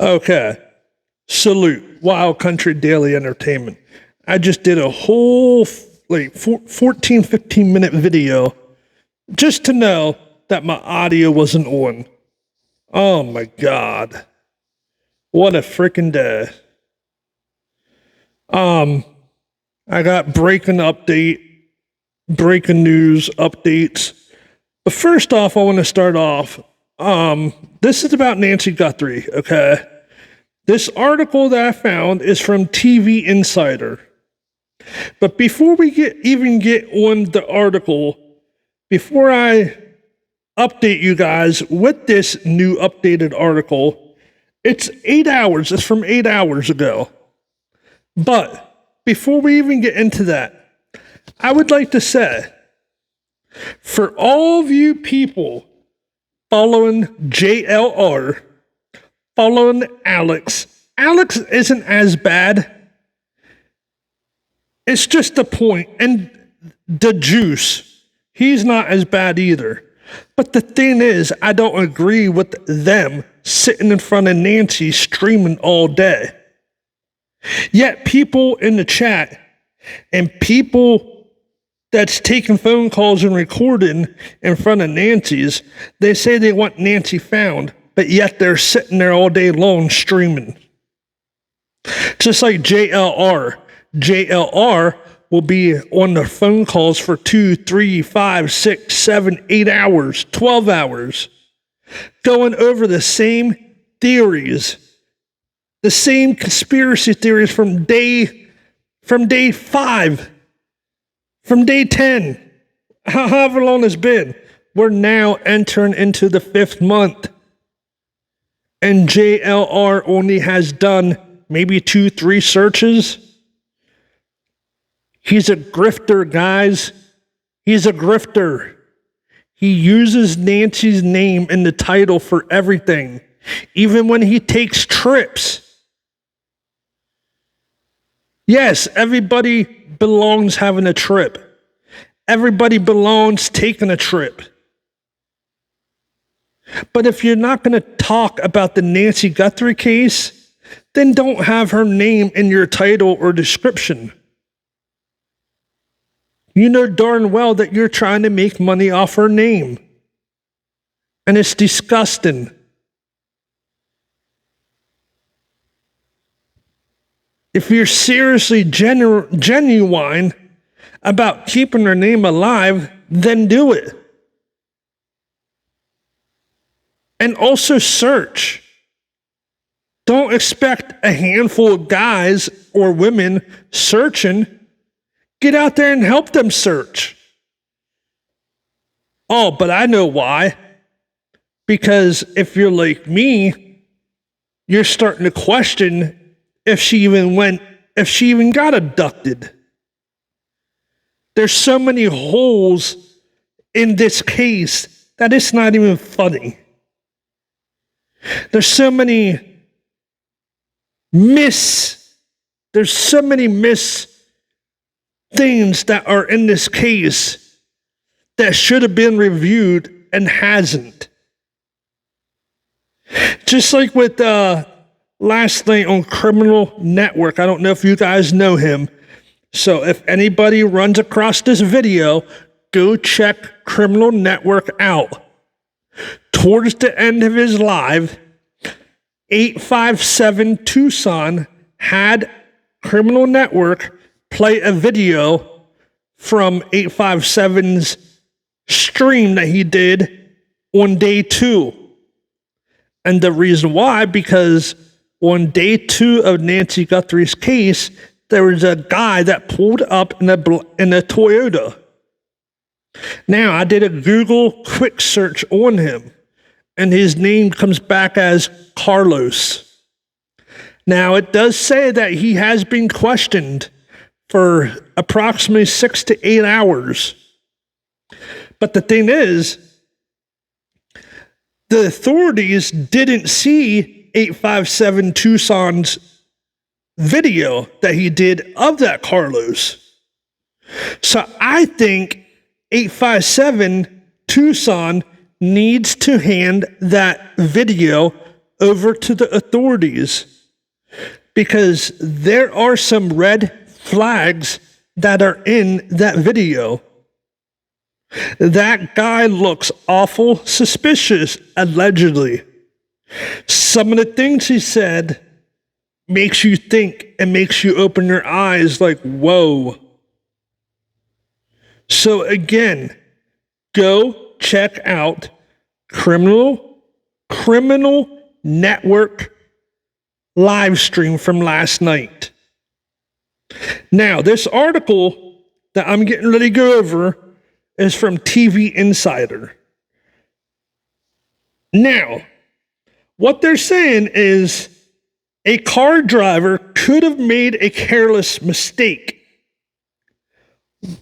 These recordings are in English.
Okay. Salute. Wild Country Daily Entertainment. I just did a whole 14, 15-minute video just to know that my audio wasn't on. Oh my God. What a freaking day. I got breaking news updates. But first off, I want to start off. This is about Nancy Guthrie, okay? This article that I found is from TV Insider. But before we even get on the article, before I update you guys with this new updated article, it's 8 hours. It's from 8 hours ago. But before we even get into that, I would like to say, for all of you people following JLR, following Alex isn't as bad. It's just the point. And the Juice, he's not as bad either. But the thing is, I don't agree with them sitting in front of Nancy streaming all day. Yet people in the chat and people that's taking phone calls and recording in front of Nancy's, they say they want Nancy found, but yet they're sitting there all day long streaming. Just like JLR. JLR will be on the phone calls for 2, 3, 5, 6, 7, 8 hours, 12 hours, going over the same theories, the same conspiracy theories from day 5, from day 10, however long it's been. We're now entering into the 5th month. And JLR only has done maybe 2, 3 searches. He's a grifter, guys. He's a grifter. He uses Nancy's name in the title for everything, even when he takes trips. Yes, everybody belongs having a trip. Everybody belongs taking a trip. But if you're not going to talk about the Nancy Guthrie case, then don't have her name in your title or description. You know darn well that you're trying to make money off her name. And it's disgusting. If you're seriously genuine about keeping her name alive, then do it. And also search. Don't expect a handful of guys or women searching. Get out there and help them search. Oh, but I know why. Because if you're like me, you're starting to question if she even got abducted. There's so many holes in this case that it's not even funny. There's so many things that are in this case that should have been reviewed and hasn't. Just like with last night on Criminal Network. I don't know if you guys know him. So if anybody runs across this video, go check Criminal Network out. Towards the end of his live, 857 Tucson had Criminal Network play a video from 857's stream that he did on day 2. And the reason why, because on day 2 of Nancy Guthrie's case, there was a guy that pulled up in a Toyota. Now, I did a Google quick search on him, and his name comes back as Carlos. Now, it does say that he has been questioned for approximately 6 to 8 hours. But the thing is, the authorities didn't see 857 Tucson's video that he did of that Carlos. So I think 857 Tucson needs to hand that video over to the authorities because there are some red flags that are in that video. That guy looks awful suspicious, allegedly. Some of the things he said makes you think and makes you open your eyes like, whoa. So again, go check out Criminal Network live stream from last night. Now, this article that I'm getting ready to go over is from TV Insider. Now, what they're saying is a car driver could have made a careless mistake.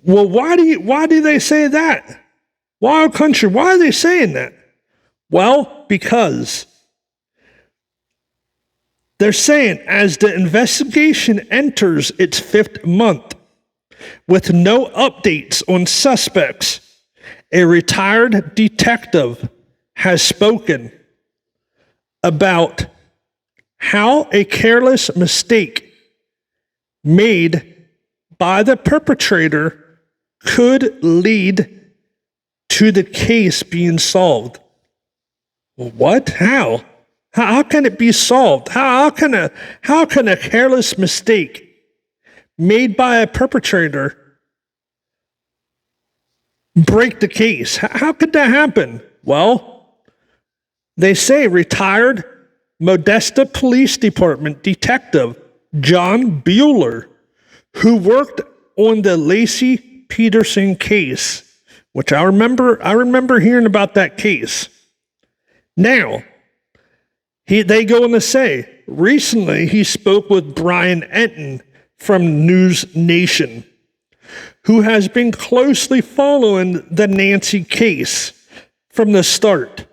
Well, why do they say that? Wild Country, why are they saying that? Well, because they're saying as the investigation enters its 5th month, with no updates on suspects, a retired detective has spoken about how a careless mistake made by the perpetrator could lead to the case being solved. What? How? How can it be solved? How can a careless mistake made by a perpetrator break the case? How could that happen? Well, they say retired Modesta Police Department Detective John Bueller, who worked on the Lacey Peterson case, which I remember hearing about that case. Now, they go on to say, recently he spoke with Brian Enton from News Nation, who has been closely following the Nancy case from the start.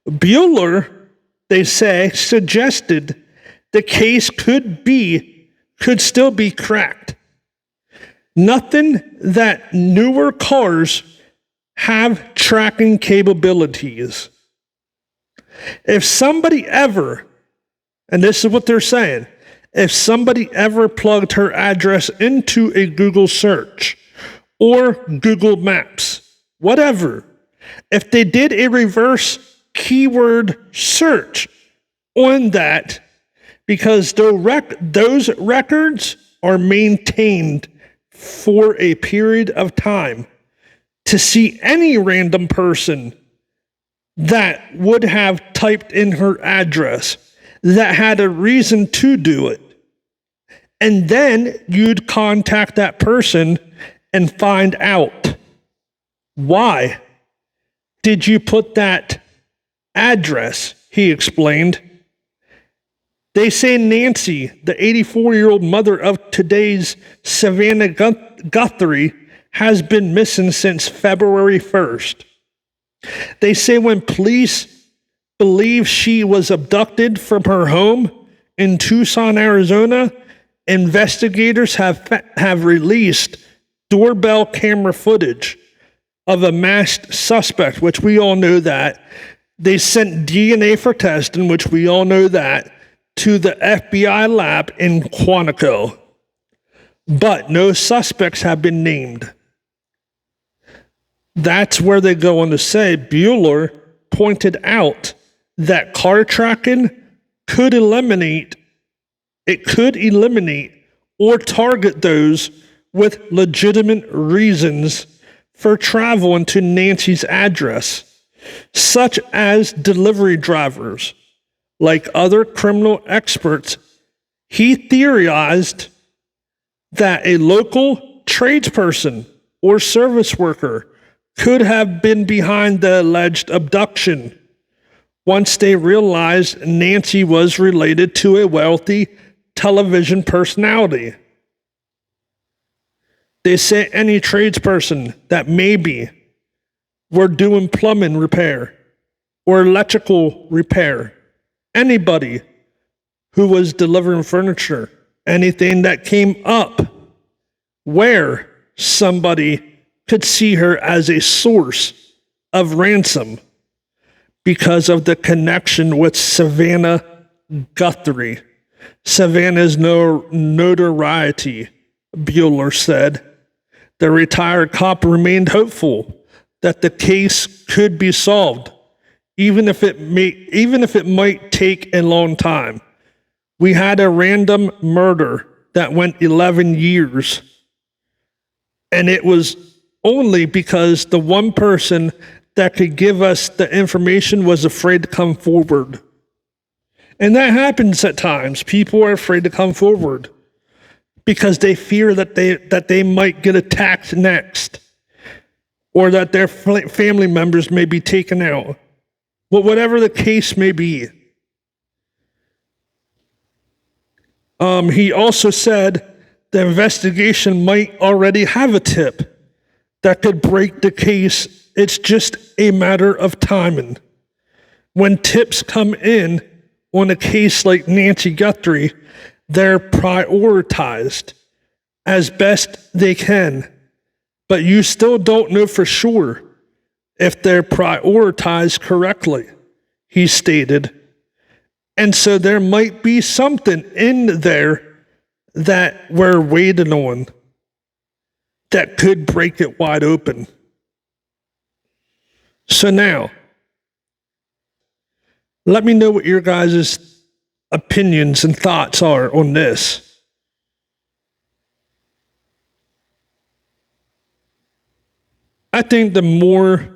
Bueller, they say, suggested the case could still be cracked. Nothing that newer cars have tracking capabilities. If somebody ever, and this is what they're saying, if somebody ever plugged her address into a Google search or Google Maps, whatever, if they did a reverse keyword search on that, because those records are maintained for a period of time, to see any random person that would have typed in her address that had a reason to do it. And then you'd contact that person and find out, why did you put that address? He explained. They say Nancy, the 84-year-old mother of today's Savannah Guthrie, has been missing since February 1st. They say when police believe she was abducted from her home in Tucson, Arizona, investigators have released doorbell camera footage of a masked suspect, which we all know that. They sent DNA for testing, which we all know that, to the FBI lab in Quantico. But no suspects have been named. That's where they go on to say Bueller pointed out that car tracking could eliminate or target those with legitimate reasons for traveling to Nancy's address, such as delivery drivers. Like other criminal experts, he theorized that a local tradesperson or service worker could have been behind the alleged abduction once they realized Nancy was related to a wealthy television personality. They say any tradesperson that maybe were doing plumbing repair or electrical repair, anybody who was delivering furniture, anything that came up where somebody could see her as a source of ransom, because of the connection with Savannah Guthrie. Savannah's notoriety, Bueller said. The retired cop remained hopeful that the case could be solved, even if it might take a long time. We had a random murder that went 11 years, and it was only because the one person that could give us the information was afraid to come forward. And that happens at times. People are afraid to come forward because they fear that they might get attacked next, or that their family members may be taken out. Well, whatever the case may be. He also said the investigation might already have a tip that could break the case. It's just a matter of timing. When tips come in on a case like Nancy Guthrie, they're prioritized as best they can, but you still don't know for sure if they're prioritized correctly, he stated. And so there might be something in there that we're waiting on that could break it wide open. So now, let me know what your guys' opinions and thoughts are on this. I think the more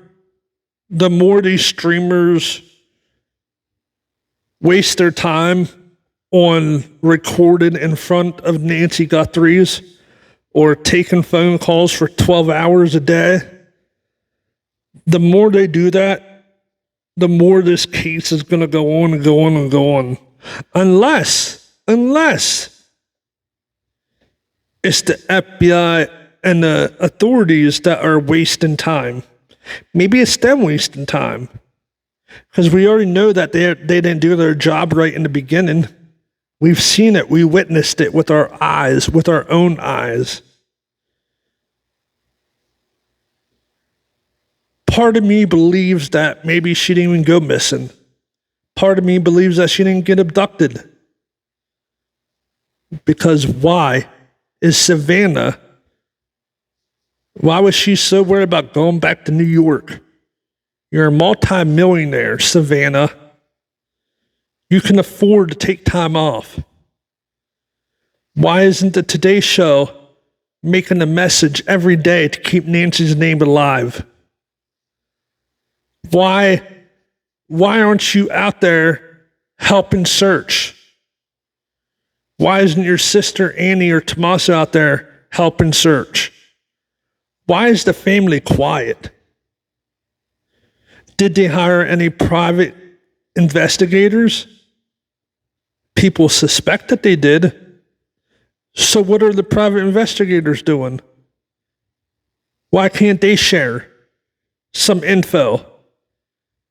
these streamers waste their time on recording in front of Nancy Guthrie's or taking phone calls for 12 hours a day, the more they do that, the more this case is going to go on and go on and go on. Unless it's the FBI and the authorities that are wasting time. Maybe it's them wasting time. Because we already know that they didn't do their job right in the beginning. We've seen it. We witnessed it with our eyes, with our own eyes. Part of me believes that maybe she didn't even go missing. Part of me believes that she didn't get abducted. Because why is Savannah, why was she so worried about going back to New York? You're a multi-millionaire, Savannah. You can afford to take time off. Why isn't the Today Show making a message every day to keep Nancy's name alive? Why aren't you out there helping search? Why isn't your sister Annie or Tommaso out there helping search? Why is the family quiet? Did they hire any private investigators? People suspect that they did. So what are the private investigators doing? Why can't they share some info?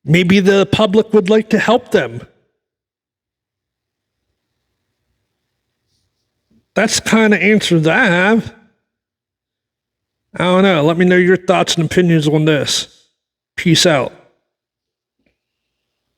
Maybe the public would like to help them. That's the kind of answers I have. I don't know. Let me know your thoughts and opinions on this. Peace out.